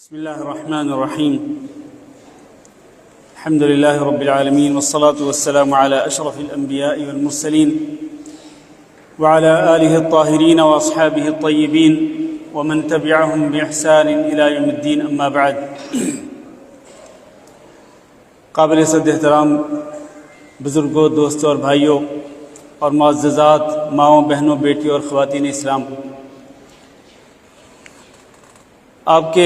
بسم الله الرحمن الرحيم الحمد لله رب العالمين والصلاة والسلام على أشرف الأنبياء والمرسلين وعلى آله الطاهرين وأصحابه الطيبين ومن تبعهم بإحسان إلى يوم الدين أما بعد قابل صد احترام بزرگوں، دوستوں اور بھائیوں اور معززات ماؤں، بہنوں، بیٹیوں اور خواتین اسلام، آپ کے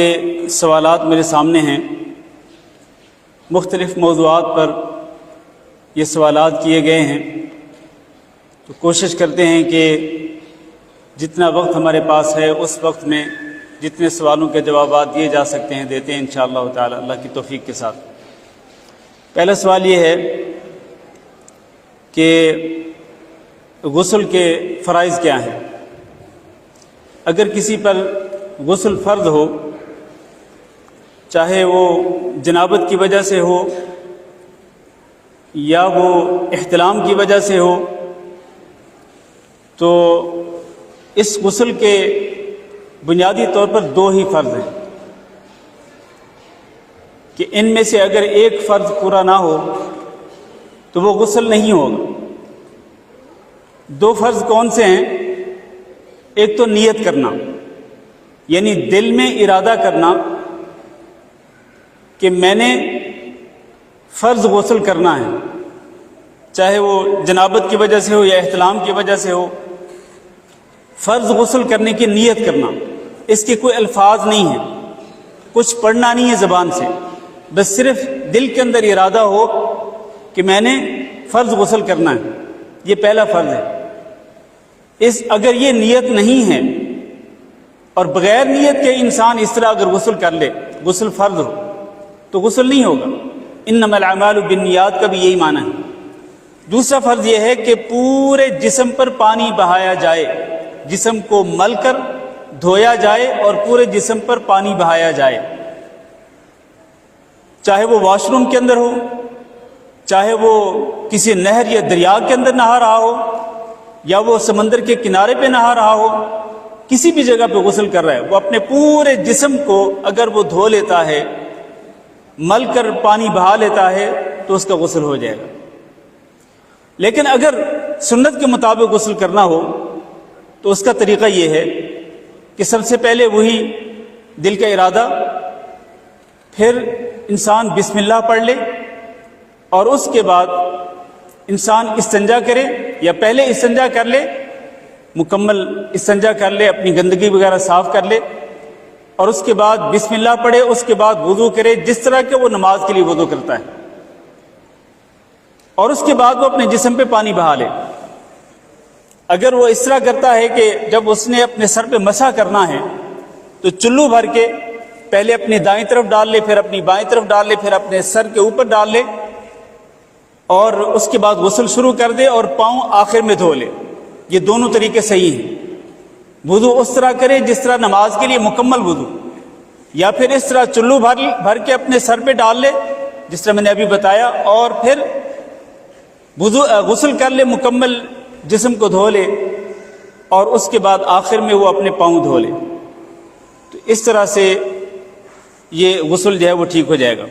سوالات میرے سامنے ہیں۔ مختلف موضوعات پر یہ سوالات کیے گئے ہیں، تو کوشش کرتے ہیں کہ جتنا وقت ہمارے پاس ہے اس وقت میں جتنے سوالوں کے جوابات دیے جا سکتے ہیں دیتے ہیں انشاءاللہ تعالی اللہ کی توفیق کے ساتھ۔ پہلا سوال یہ ہے کہ غسل کے فرائض کیا ہیں؟ اگر کسی پر غسل فرض ہو، چاہے وہ جنابت کی وجہ سے ہو یا وہ احتلام کی وجہ سے ہو، تو اس غسل کے بنیادی طور پر دو ہی فرض ہیں کہ ان میں سے اگر ایک فرض پورا نہ ہو تو وہ غسل نہیں ہوگا۔ دو فرض کون سے ہیں؟ ایک تو نیت کرنا، یعنی دل میں ارادہ کرنا کہ میں نے فرض غسل کرنا ہے، چاہے وہ جنابت کی وجہ سے ہو یا احتلام کی وجہ سے ہو۔ فرض غسل کرنے کی نیت کرنا، اس کے کوئی الفاظ نہیں ہیں، کچھ پڑھنا نہیں ہے زبان سے، بس صرف دل کے اندر ارادہ ہو کہ میں نے فرض غسل کرنا ہے، یہ پہلا فرض ہے۔ اگر یہ نیت نہیں ہے اور بغیر نیت کے انسان اس طرح اگر غسل کر لے، غسل فرض ہو تو غسل نہیں ہوگا۔ انما الاعمال بالنیات کا بھی یہی معنی ہے۔ دوسرا فرض یہ ہے کہ پورے جسم پر پانی بہایا جائے، جسم کو مل کر دھویا جائے اور پورے جسم پر پانی بہایا جائے، چاہے وہ واش روم کے اندر ہو، چاہے وہ کسی نہر یا دریا کے اندر نہا رہا ہو، یا وہ سمندر کے کنارے پہ نہا رہا ہو، کسی بھی جگہ پہ غسل کر رہا ہے، وہ اپنے پورے جسم کو اگر وہ دھو لیتا ہے، مل کر پانی بہا لیتا ہے تو اس کا غسل ہو جائے گا۔ لیکن اگر سنت کے مطابق غسل کرنا ہو تو اس کا طریقہ یہ ہے کہ سب سے پہلے وہی دل کا ارادہ، پھر انسان بسم اللہ پڑھ لے اور اس کے بعد انسان استنجا کرے، یا پہلے استنجا کر لے، مکمل استنجا کر لے، اپنی گندگی وغیرہ صاف کر لے، اور اس کے بعد بسم اللہ پڑھے، اس کے بعد وضو کرے جس طرح کہ وہ نماز کے لیے وضو کرتا ہے، اور اس کے بعد وہ اپنے جسم پہ پانی بہا لے۔ اگر وہ اس طرح کرتا ہے کہ جب اس نے اپنے سر پہ مسح کرنا ہے تو چلو بھر کے پہلے اپنی دائیں طرف ڈال لے، پھر اپنی بائیں طرف ڈال لے، پھر اپنے سر کے اوپر ڈال لے، اور اس کے بعد غسل شروع کر دے اور پاؤں آخر میں دھو لے۔ یہ دونوں طریقے صحیح ہیں۔ وضو اس طرح کرے جس طرح نماز کے لیے مکمل وضو، یا پھر اس طرح چلو بھر کے اپنے سر پہ ڈال لے جس طرح میں نے ابھی بتایا، اور پھر غسل کر لے، مکمل جسم کو دھو لے، اور اس کے بعد آخر میں وہ اپنے پاؤں دھو لے۔ تو اس طرح سے یہ غسل جو ہے وہ ٹھیک ہو جائے گا۔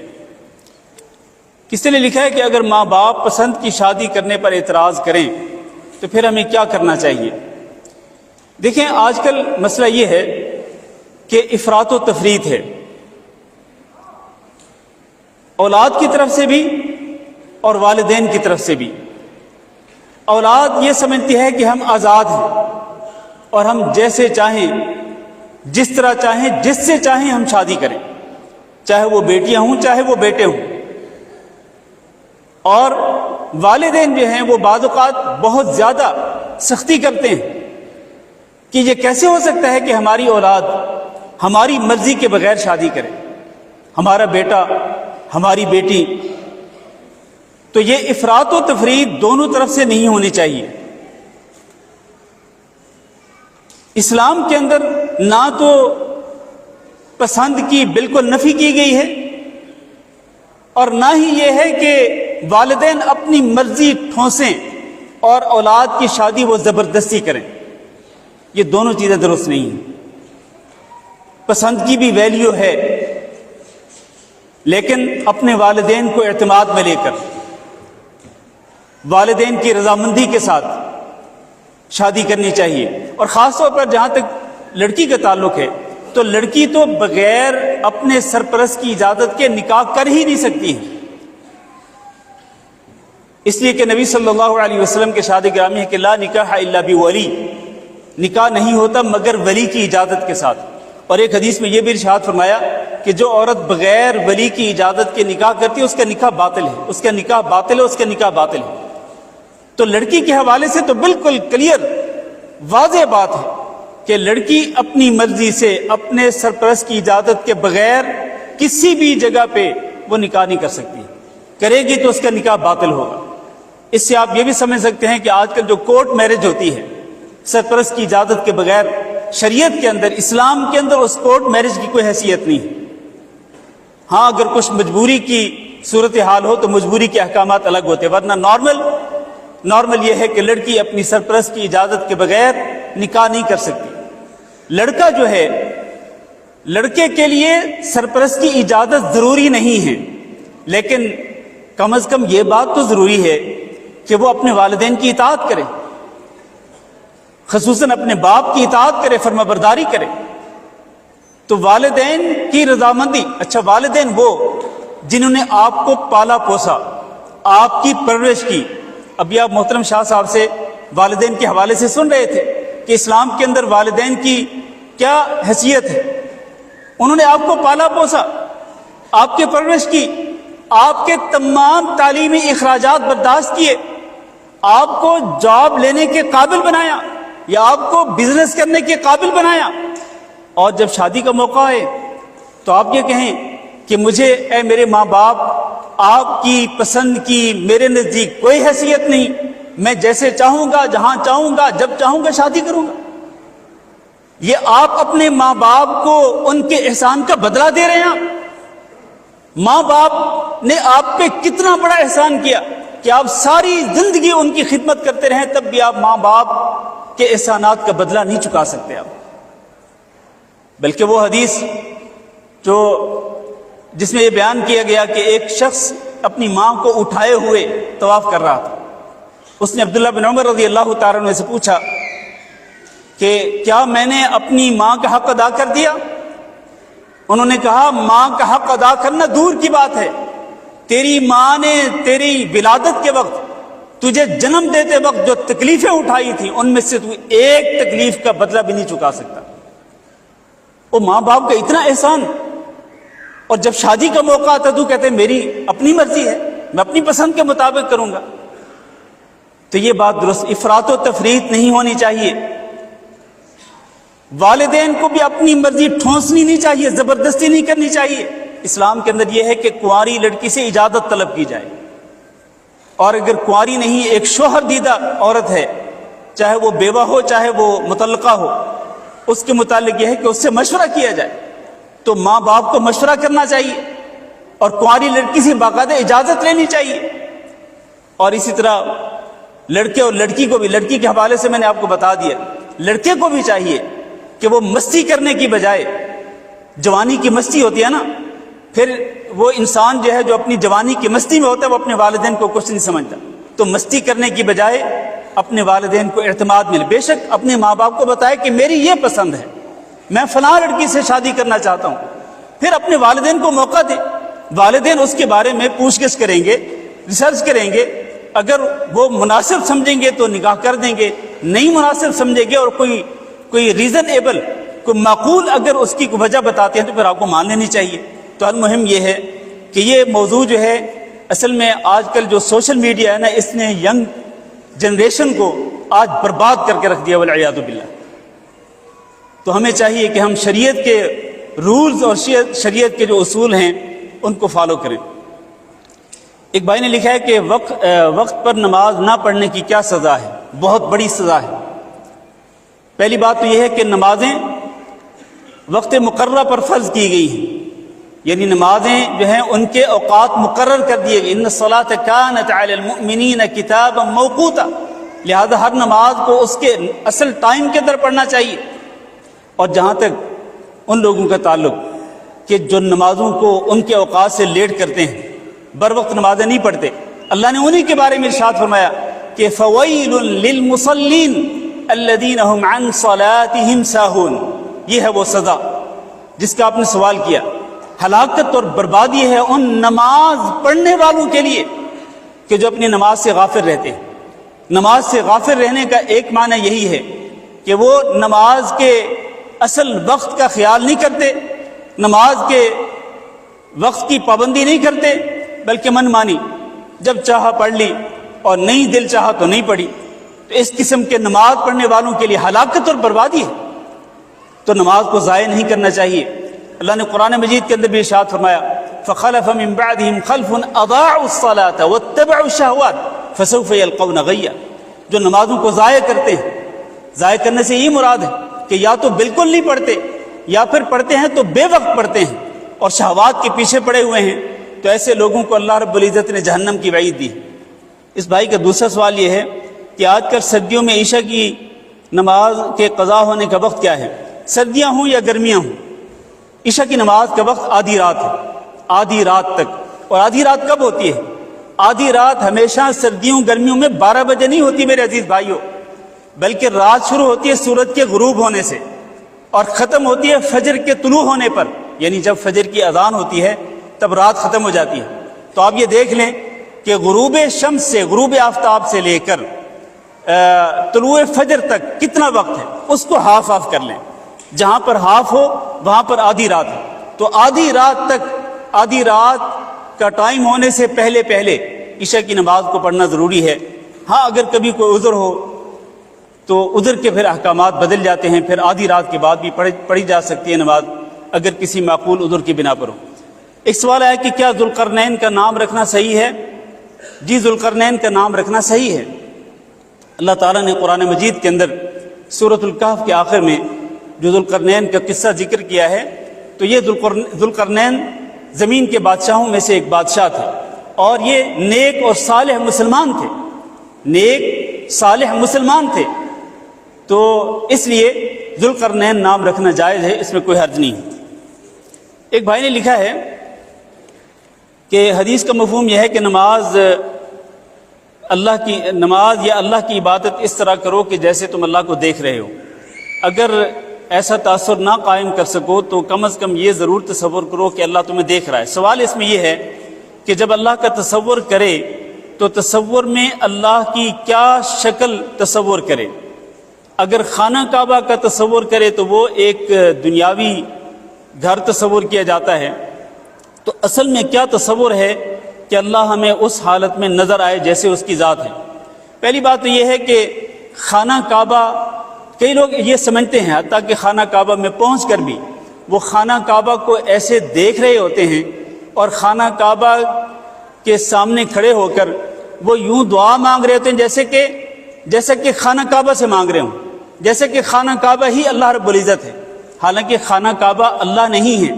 کسی نے لکھا ہے کہ اگر ماں باپ پسند کی شادی کرنے پر اعتراض کریں تو پھر ہمیں کیا کرنا چاہیے؟ دیکھیں، آج کل مسئلہ یہ ہے کہ افراط و تفریط ہے، اولاد کی طرف سے بھی اور والدین کی طرف سے بھی۔ اولاد یہ سمجھتی ہے کہ ہم آزاد ہیں اور ہم جیسے چاہیں، جس طرح چاہیں، جس سے چاہیں ہم شادی کریں، چاہے وہ بیٹیاں ہوں چاہے وہ بیٹے ہوں۔ اور والدین جو ہیں وہ بعض اوقات بہت زیادہ سختی کرتے ہیں کہ یہ کیسے ہو سکتا ہے کہ ہماری اولاد ہماری مرضی کے بغیر شادی کرے، ہمارا بیٹا، ہماری بیٹی۔ تو یہ افراط و تفریط دونوں طرف سے نہیں ہونی چاہیے۔ اسلام کے اندر نہ تو پسند کی بالکل نفی کی گئی ہے، اور نہ ہی یہ ہے کہ والدین اپنی مرضی ٹھونسیں اور اولاد کی شادی وہ زبردستی کریں۔ یہ دونوں چیزیں درست نہیں ہیں۔ پسند کی بھی ویلیو ہے لیکن اپنے والدین کو اعتماد میں لے کر والدین کی رضامندی کے ساتھ شادی کرنی چاہیے. اور خاص طور پر جہاں تک لڑکی کا تعلق ہے تو لڑکی تو بغیر اپنے سرپرست کی اجازت کے نکاح کر ہی نہیں سکتی ہے، اس لیے کہ نبی صلی اللہ علیہ وسلم کے شاد گرامی ہے کہ لا نکاح الا بولی، نکاح نہیں ہوتا مگر ولی کی اجازت کے ساتھ. اور ایک حدیث میں یہ بھی ارشاد فرمایا کہ جو عورت بغیر ولی کی اجازت کے نکاح کرتی ہے اس کا نکاح باطل ہے، اس کا نکاح باطل ہے، اس کا نکاح باطل ہے. تو لڑکی کے حوالے سے تو بالکل کلیئر واضح بات ہے کہ لڑکی اپنی مرضی سے اپنے سرپرست کی اجازت کے بغیر کسی بھی جگہ پہ وہ نکاح نہیں کر سکتی، کرے گی تو اس کا نکاح باطل ہوگا. اس سے آپ یہ بھی سمجھ سکتے ہیں کہ آج کل جو کورٹ میرج ہوتی ہے سرپرست کی اجازت کے بغیر، شریعت کے اندر، اسلام کے اندر اس کورٹ میرج کی کوئی حیثیت نہیں ہے. ہاں اگر کچھ مجبوری کی صورتحال ہو تو مجبوری کے احکامات الگ ہوتے ہیں، ورنہ نارمل یہ ہے کہ لڑکی اپنی سرپرست کی اجازت کے بغیر نکاح نہیں کر سکتی. لڑکا جو ہے، لڑکے کے لیے سرپرست کی اجازت ضروری نہیں ہے، لیکن کم از کم یہ بات تو ضروری ہے کہ وہ اپنے والدین کی اطاعت کرے، خصوصاً اپنے باپ کی اطاعت کرے، فرما برداری کرے. تو والدین کی رضامندی، اچھا والدین وہ جنہوں نے آپ کو پالا پوسا، آپ کی پرورش کی. ابھی آپ محترم شاہ صاحب سے والدین کے حوالے سے سن رہے تھے کہ اسلام کے اندر والدین کی کیا حیثیت ہے. انہوں نے آپ کو پالا پوسا، آپ کی پرورش کی، آپ کے تمام تعلیمی اخراجات برداشت کیے، آپ کو جاب لینے کے قابل بنایا یا آپ کو بزنس کرنے کے قابل بنایا. اور جب شادی کا موقع آئے تو آپ یہ کہیں کہ مجھے اے میرے ماں باپ، آپ کی پسند کی میرے نزدیک کوئی حیثیت نہیں، میں جیسے چاہوں گا، جہاں چاہوں گا، جب چاہوں گا شادی کروں گا. یہ آپ اپنے ماں باپ کو ان کے احسان کا بدلہ دے رہے ہیں. ماں باپ نے آپ پہ کتنا بڑا احسان کیا کہ آپ ساری زندگی ان کی خدمت کرتے رہیں، تب بھی آپ ماں باپ کے احسانات کا بدلہ نہیں چکا سکتے آپ. بلکہ وہ حدیث جو جس میں یہ بیان کیا گیا کہ ایک شخص اپنی ماں کو اٹھائے ہوئے طواف کر رہا تھا، اس نے عبداللہ بن عمر رضی اللہ تعالیٰ عنہ سے پوچھا کہ کیا میں نے اپنی ماں کا حق ادا کر دیا؟ انہوں نے کہا ماں کا حق ادا کرنا دور کی بات ہے، تیری ماں نے تیری ولادت کے وقت، تجھے جنم دیتے وقت جو تکلیفیں اٹھائی تھیں ان میں سے تو ایک تکلیف کا بدلہ بھی نہیں چکا سکتا. وہ ماں باپ کا اتنا احسان، اور جب شادی کا موقع آتا تو کہتے ہیں میری اپنی مرضی ہے، میں اپنی پسند کے مطابق کروں گا. تو یہ بات درست، افراط و تفریط نہیں ہونی چاہیے. والدین کو بھی اپنی مرضی ٹھونسنی نہیں چاہیے، زبردستی نہیں کرنی چاہیے. اسلام کے اندر یہ ہے کہ کنواری لڑکی سے اجازت طلب کی جائے، اور اگر کنواری نہیں، ایک شوہر دیدہ عورت ہے، چاہے وہ بیوہ ہو چاہے وہ مطلقہ ہو، اس کے متعلق یہ ہے کہ اس سے مشورہ کیا جائے. تو ماں باپ کو مشورہ کرنا چاہیے اور کنواری لڑکی سے باقاعدہ اجازت لینی چاہیے. اور اسی طرح لڑکے اور لڑکی کو بھی، لڑکی کے حوالے سے میں نے آپ کو بتا دیا، لڑکے کو بھی چاہیے کہ وہ مستی کرنے کی بجائے، جوانی کی مستی ہوتی ہے نا، پھر وہ انسان جو ہے جو اپنی جوانی کی مستی میں ہوتا ہے وہ اپنے والدین کو کچھ نہیں سمجھتا. تو مستی کرنے کی بجائے اپنے والدین کو اعتماد ملے. بے شک اپنے ماں باپ کو بتائے کہ میری یہ پسند ہے، میں فلاں لڑکی سے شادی کرنا چاہتا ہوں. پھر اپنے والدین کو موقع دے، والدین اس کے بارے میں پوچھ گچھ کریں گے، ریسرچ کریں گے، اگر وہ مناسب سمجھیں گے تو نکاح کر دیں گے، نہیں مناسب سمجھیں گے اور کوئی ریزنیبل، کوئی معقول اگر اس کی وجہ بتاتے ہیں تو پھر آپ کو مان لینی چاہیے. تو المہم یہ ہے کہ یہ موضوع جو ہے اصل میں آج کل جو سوشل میڈیا ہے نا، اس نے ینگ جنریشن کو آج برباد کر کے رکھ دیا والعیاذ باللہ. تو ہمیں چاہیے کہ ہم شریعت کے رولز اور شریعت کے جو اصول ہیں ان کو فالو کریں. ایک بھائی نے لکھا ہے کہ وقت پر نماز نہ پڑھنے کی کیا سزا ہے؟ بہت بڑی سزا ہے. پہلی بات تو یہ ہے کہ نمازیں وقت مقررہ پر فرض کی گئی ہیں، یعنی نمازیں جو ہیں ان کے اوقات مقرر کر دیے گئے. ان الصلاۃ کانت علی المؤمنین کتابا موقوتا، لہذا ہر نماز کو اس کے اصل ٹائم کے اندر پڑھنا چاہیے. اور جہاں تک ان لوگوں کا تعلق کہ جو نمازوں کو ان کے اوقات سے لیٹ کرتے ہیں، بر وقت نمازیں نہیں پڑھتے، اللہ نے انہی کے بارے میں ارشاد فرمایا کہ فویل للمصلین الذین هم عن صلاتهم ساہون، یہ ہے وہ سزا جس کا آپ نے سوال کیا۔ ہلاکت اور بربادی ہے ان نماز پڑھنے والوں کے لیے کہ جو اپنی نماز سے غافل رہتے ہیں۔ نماز سے غافل رہنے کا ایک معنی یہی ہے کہ وہ نماز کے اصل وقت کا خیال نہیں کرتے، نماز کے وقت کی پابندی نہیں کرتے، بلکہ من مانی جب چاہا پڑھ لی اور نہیں دل چاہا تو نہیں پڑھی۔ تو اس قسم کے نماز پڑھنے والوں کے لیے ہلاکت اور بربادی ہے، تو نماز کو ضائع نہیں کرنا چاہیے۔ اللہ نے قرآن مجید کے اندر بھی ارشاد فرمایا فَخَلَفَ مِن بَعْدِهِمْ خَلْفٌ أَضَاعُوا الصَّلَاةَ وَاتَّبَعُوا الشَّهَوَاتِ فَسَوْفَ يَلْقَوْنَ غَيًّا، جو نمازوں کو ضائع کرتے ہیں، ضائع کرنے سے یہ مراد ہے کہ یا تو بالکل نہیں پڑھتے یا پھر پڑھتے ہیں تو بے وقت پڑھتے ہیں اور شہوات کے پیچھے پڑے ہوئے ہیں، تو ایسے لوگوں کو اللہ رب العزت نے جہنم کی وعید دی۔ اس بھائی کا دوسرا سوال یہ ہے کہ آج کل سردیوں میں عشاء کی نماز کے قضا ہونے کا وقت کیا ہے؟ سردیاں ہوں یا گرمیاں ہوں، عشاء کی نماز کا وقت آدھی رات ہے، آدھی رات تک۔ اور آدھی رات کب ہوتی ہے؟ آدھی رات ہمیشہ سردیوں گرمیوں میں 12 بجے نہیں ہوتی میرے عزیز بھائیوں، بلکہ رات شروع ہوتی ہے سورج کے غروب ہونے سے اور ختم ہوتی ہے فجر کے طلوع ہونے پر، یعنی جب فجر کی اذان ہوتی ہے تب رات ختم ہو جاتی ہے۔ تو آپ یہ دیکھ لیں کہ غروب شمس سے، غروب آفتاب سے لے کر طلوع فجر تک کتنا وقت ہے، اس کو ہاف آف کر لیں، جہاں پر ہاف ہو وہاں پر آدھی رات ہے۔ تو آدھی رات تک، آدھی رات کا ٹائم ہونے سے پہلے پہلے عشاء کی نماز کو پڑھنا ضروری ہے۔ ہاں اگر کبھی کوئی عذر ہو تو عذر کے پھر احکامات بدل جاتے ہیں، پھر آدھی رات کے بعد بھی پڑھی جا سکتی ہے نماز اگر کسی معقول عذر کی بنا پر ہو۔ ایک سوال ہے کہ کیا ذوالقرنین کا نام رکھنا صحیح ہے؟ جی، ذوالقرنین کا نام رکھنا صحیح ہے۔ اللہ تعالیٰ نے قرآن مجید کے اندر سورۃ الکہف کے آخر میں جو ذوالقرنین کا قصہ ذکر کیا ہے، تو یہ ذوالقرنین زمین کے بادشاہوں میں سے ایک بادشاہ تھے، اور یہ نیک اور صالح مسلمان تھے، نیک صالح مسلمان تھے، تو اس لیے ذوالقرنین نام رکھنا جائز ہے، اس میں کوئی حرج نہیں ہے۔ ایک بھائی نے لکھا ہے کہ حدیث کا مفہوم یہ ہے کہ نماز یا اللہ کی عبادت اس طرح کرو کہ جیسے تم اللہ کو دیکھ رہے ہو۔ اگر ایسا تاثر نہ قائم کر سکو تو کم از کم یہ ضرور تصور کرو کہ اللہ تمہیں دیکھ رہا ہے۔ سوال اس میں یہ ہے کہ جب اللہ کا تصور کرے تو تصور میں اللہ کی کیا شکل تصور کرے؟ اگر خانہ کعبہ کا تصور کرے تو وہ ایک دنیاوی گھر تصور کیا جاتا ہے، تو اصل میں کیا تصور ہے کہ اللہ ہمیں اس حالت میں نظر آئے جیسے اس کی ذات ہے؟ پہلی بات تو یہ ہے کہ خانہ کعبہ، کئی لوگ یہ سمجھتے ہیں حتیٰ کہ خانہ کعبہ میں پہنچ کر بھی وہ خانہ کعبہ کو ایسے دیکھ رہے ہوتے ہیں اور خانہ کعبہ کے سامنے کھڑے ہو کر وہ یوں دعا مانگ رہے ہوتے ہیں جیسے کہ خانہ کعبہ سے مانگ رہے ہوں، جیسے کہ خانہ کعبہ ہی اللہ رب العزت ہے، حالانکہ خانہ کعبہ اللہ نہیں ہے۔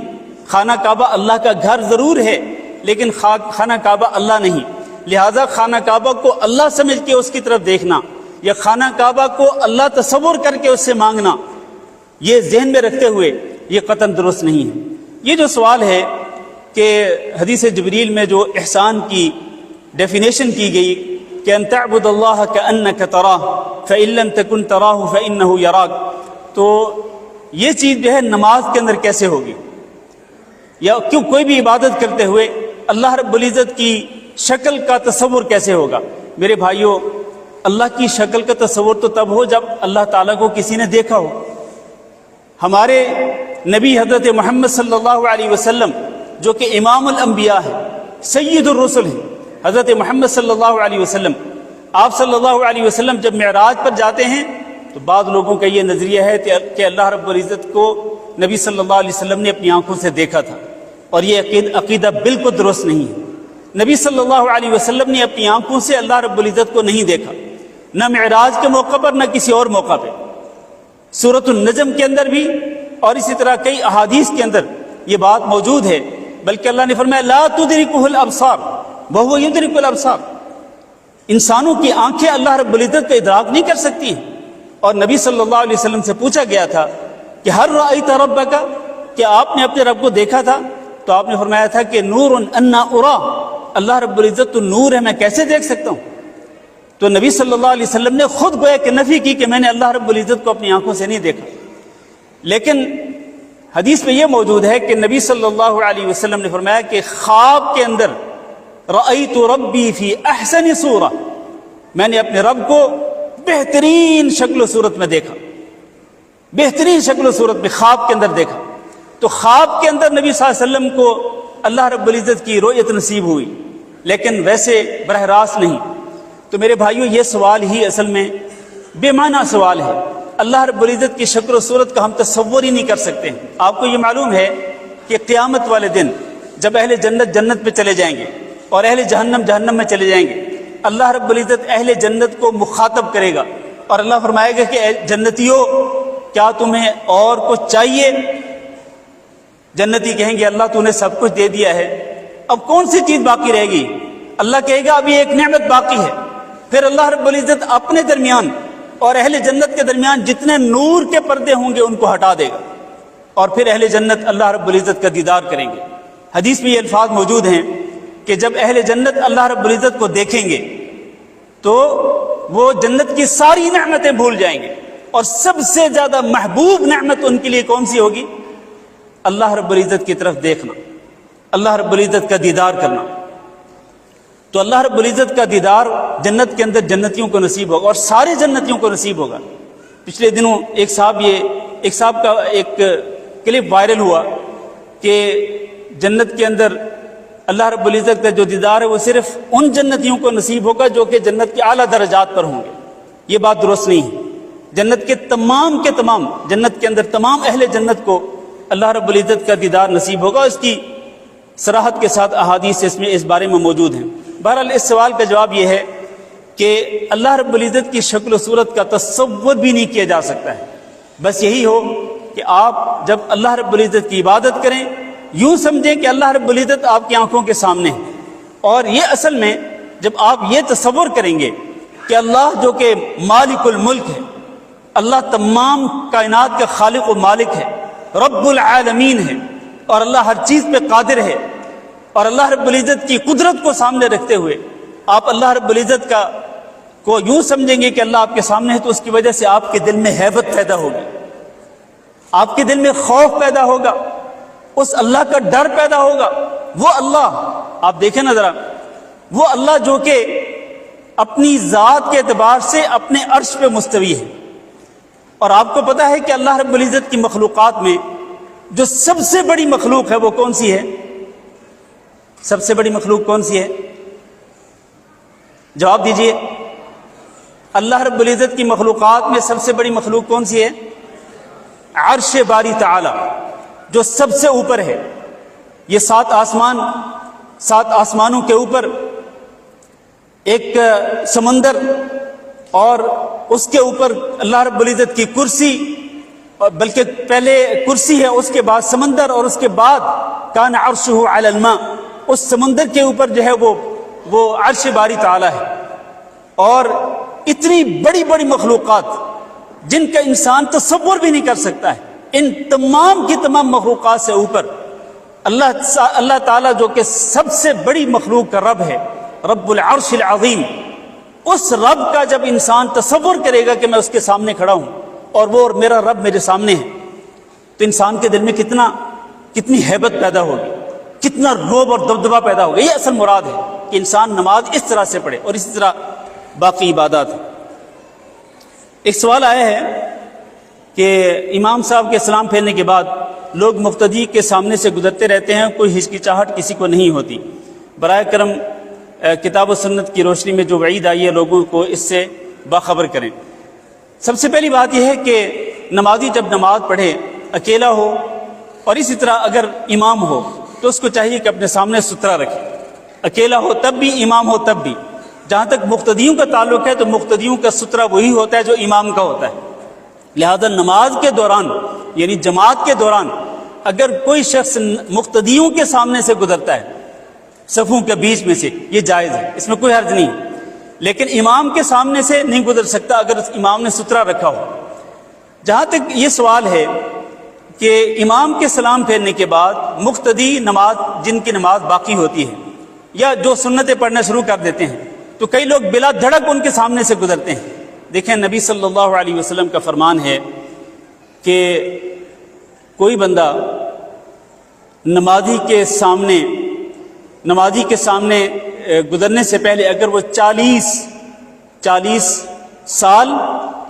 خانہ کعبہ اللہ کا گھر ضرور ہے لیکن خانہ کعبہ اللہ نہیں، لہٰذا خانہ کعبہ کو اللہ سمجھ کے اس کی طرف دیکھنا یا خانہ کعبہ کو اللہ تصور کر کے اس سے مانگنا، یہ ذہن میں رکھتے ہوئے یہ قطعاً درست نہیں ہے۔ یہ جو سوال ہے کہ حدیث جبریل میں جو احسان کی ڈیفینیشن کی گئی کہ ان تعبد اللہ کأنک تراہ فإن لم تکن تراہ فإنہ یراک، تو یہ چیز جو ہے نماز کے اندر کیسے ہوگی؟ یا کیوں کوئی بھی عبادت کرتے ہوئے اللہ رب العزت کی شکل کا تصور کیسے ہوگا؟ میرے بھائیوں، اللہ کی شکل کا تصور تو تب ہو جب اللہ تعالیٰ کو کسی نے دیکھا ہو۔ ہمارے نبی حضرت محمد صلی اللہ علیہ وسلم جو کہ امام الانبیاء ہے، سید الرسل ہیں، حضرت محمد صلی اللہ علیہ وسلم، آپ صلی اللہ علیہ وسلم جب معراج پر جاتے ہیں تو بعض لوگوں کا یہ نظریہ ہے کہ اللہ رب العزت کو نبی صلی اللہ علیہ وسلم نے اپنی آنکھوں سے دیکھا تھا، اور یہ عقیدہ بالکل درست نہیں ہے۔ نبی صلی اللہ علیہ وسلم نے اپنی آنکھوں سے اللہ رب العزت کو نہیں دیکھا، نہ معراج کے موقع پر نہ کسی اور موقع پہ۔ سورۃ النجم کے اندر بھی اور اسی طرح کئی احادیث کے اندر یہ بات موجود ہے، بلکہ اللہ نے فرمایا لا تدرکہ الابصار وہو یدرک الابصار، انسانوں کی آنکھیں اللہ رب العزت کا ادراک نہیں کر سکتی ہیں۔ اور نبی صلی اللہ علیہ وسلم سے پوچھا گیا تھا کہ ہل رأیت ربک، کہ آپ نے اپنے رب کو دیکھا تھا تو آپ نے فرمایا تھا کہ نور انا ارا، اللہ رب العزت تو نور ہے، میں کیسے دیکھ سکتا ہوں؟ تو نبی صلی اللہ علیہ وسلم نے خود گویا کہ نفی کی کہ میں نے اللہ رب العزت کو اپنی آنکھوں سے نہیں دیکھا. لیکن حدیث میں یہ موجود ہے کہ نبی صلی اللہ علیہ وسلم نے فرمایا کہ خواب کے اندر رأیت ربی فی احسن صورہ، میں نے اپنے رب کو بہترین شکل و صورت میں دیکھا، بہترین شکل و صورت میں خواب کے اندر دیکھا. تو خواب کے اندر نبی صلی اللہ علیہ وسلم کو اللہ رب العزت کی رؤیت نصیب ہوئی، لیکن ویسے براہ راست نہیں. تو میرے بھائیوں، یہ سوال ہی اصل میں بے معنی سوال ہے. اللہ رب العزت کی شکل و صورت کا ہم تصور ہی نہیں کر سکتے. آپ کو یہ معلوم ہے کہ قیامت والے دن جب اہل جنت جنت میں چلے جائیں گے اور اہل جہنم جہنم میں چلے جائیں گے، اللہ رب العزت اہل جنت کو مخاطب کرے گا اور اللہ فرمائے گا کہ اے جنتیوں، کیا تمہیں اور کچھ چاہیے؟ جنتی کہیں گے اللہ تو نے سب کچھ دے دیا ہے، اب کون سی چیز باقی رہے گی؟ اللہ کہے گا ابھی ایک نعمت باقی ہے. پھر اللہ رب العزت اپنے درمیان اور اہل جنت کے درمیان جتنے نور کے پردے ہوں گے ان کو ہٹا دے گا، اور پھر اہل جنت اللہ رب العزت کا دیدار کریں گے. حدیث میں یہ الفاظ موجود ہیں کہ جب اہل جنت اللہ رب العزت کو دیکھیں گے تو وہ جنت کی ساری نعمتیں بھول جائیں گے، اور سب سے زیادہ محبوب نعمت ان کے لیے کون سی ہوگی؟ اللہ رب العزت کی طرف دیکھنا، اللہ رب العزت کا دیدار کرنا. تو اللہ رب العزت کا دیدار جنت کے اندر جنتیوں کو نصیب ہوگا، اور سارے جنتیوں کو نصیب ہوگا. پچھلے دنوں ایک صاحب کا ایک کلپ وائرل ہوا کہ جنت کے اندر اللہ رب العزت کا جو دیدار ہے وہ صرف ان جنتیوں کو نصیب ہوگا جو کہ جنت کے اعلیٰ درجات پر ہوں گے. یہ بات درست نہیں ہے. جنت کے تمام جنت کے اندر تمام اہل جنت کو اللہ رب العزت کا دیدار نصیب ہوگا. اس کی صراحت کے ساتھ احادیث اس بارے میں موجود ہیں. بہرحال اس سوال کا جواب یہ ہے کہ اللہ رب العزت کی شکل و صورت کا تصور بھی نہیں کیا جا سکتا ہے. بس یہی ہو کہ آپ جب اللہ رب العزت کی عبادت کریں یوں سمجھیں کہ اللہ رب العزت آپ کی آنکھوں کے سامنے ہے. اور یہ اصل میں جب آپ یہ تصور کریں گے کہ اللہ جو کہ مالک الملک ہے، اللہ تمام کائنات کا خالق و مالک ہے، رب العالمین ہے، اور اللہ ہر چیز پہ قادر ہے، اور اللہ رب العزت کی قدرت کو سامنے رکھتے ہوئے آپ اللہ رب العزت کو یوں سمجھیں گے کہ اللہ آپ کے سامنے ہے، تو اس کی وجہ سے آپ کے دل میں ہیبت پیدا ہوگی، آپ کے دل میں خوف پیدا ہوگا، اس اللہ کا ڈر پیدا ہوگا. وہ اللہ آپ دیکھیں نا ذرا، وہ اللہ جو کہ اپنی ذات کے اعتبار سے اپنے عرش پہ مستوی ہے. اور آپ کو پتا ہے کہ اللہ رب العزت کی مخلوقات میں جو سب سے بڑی مخلوق ہے وہ کون سی ہے؟ سب سے بڑی مخلوق کون سی ہے؟ جواب دیجئے. اللہ رب العزت کی مخلوقات میں سب سے بڑی مخلوق کون سی ہے؟ عرش باری تعالی، جو سب سے اوپر ہے. یہ 7 آسمانوں کے اوپر ایک سمندر، اور اس کے اوپر اللہ رب العزت کی کرسی، بلکہ پہلے کرسی ہے، اس کے بعد سمندر، اور اس کے بعد کان عرشہ علی الماء. اس سمندر کے اوپر جو ہے وہ عرش باری تعالی ہے. اور اتنی بڑی بڑی مخلوقات جن کا انسان تصور بھی نہیں کر سکتا ہے، ان تمام کی تمام مخلوقات سے اوپر اللہ تعالیٰ جو کہ سب سے بڑی مخلوق کا رب ہے، رب العرش العظیم، اس رب کا جب انسان تصور کرے گا کہ میں اس کے سامنے کھڑا ہوں اور وہ میرا رب میرے سامنے ہے، تو انسان کے دل میں کتنی ہیبت پیدا ہوگی، کتنا رعب اور دبدبہ پیدا ہوگا. یہ اصل مراد ہے کہ انسان نماز اس طرح سے پڑھے، اور اسی طرح باقی عبادات. ایک سوال آیا ہے کہ امام صاحب کے سلام پھیرنے کے بعد لوگ مقتدی کے سامنے سے گزرتے رہتے ہیں، کوئی ہچکچاہٹ کسی کو نہیں ہوتی. برائے کرم کتاب و سنت کی روشنی میں جو وعید آئی ہے لوگوں کو اس سے باخبر کریں. سب سے پہلی بات یہ ہے کہ نمازی جب نماز پڑھے اکیلا ہو، اور اسی طرح اگر امام ہو تو اس کو چاہیے کہ اپنے سامنے ستھرا رکھے. اکیلا ہو تب بھی، امام ہو تب بھی. جہاں تک مقتدیوں کا تعلق ہے تو مقتدیوں کا ستھرا وہی ہوتا ہے جو امام کا ہوتا ہے. لہذا نماز کے دوران یعنی جماعت کے دوران اگر کوئی شخص مقتدیوں کے سامنے سے گزرتا ہے، صفوں کے بیچ میں سے، یہ جائز ہے، اس میں کوئی حرج نہیں. لیکن امام کے سامنے سے نہیں گزر سکتا اگر امام نے ستھرا رکھا ہو. جہاں تک یہ سوال ہے کہ امام کے سلام پھیرنے کے بعد مقتدی نماز جن کی نماز باقی ہوتی ہے یا جو سنتیں پڑھنا شروع کر دیتے ہیں تو کئی لوگ بلا دھڑک ان کے سامنے سے گزرتے ہیں. دیکھیں نبی صلی اللہ علیہ وسلم کا فرمان ہے کہ کوئی بندہ نمازی کے سامنے گزرنے سے پہلے اگر وہ 40 سال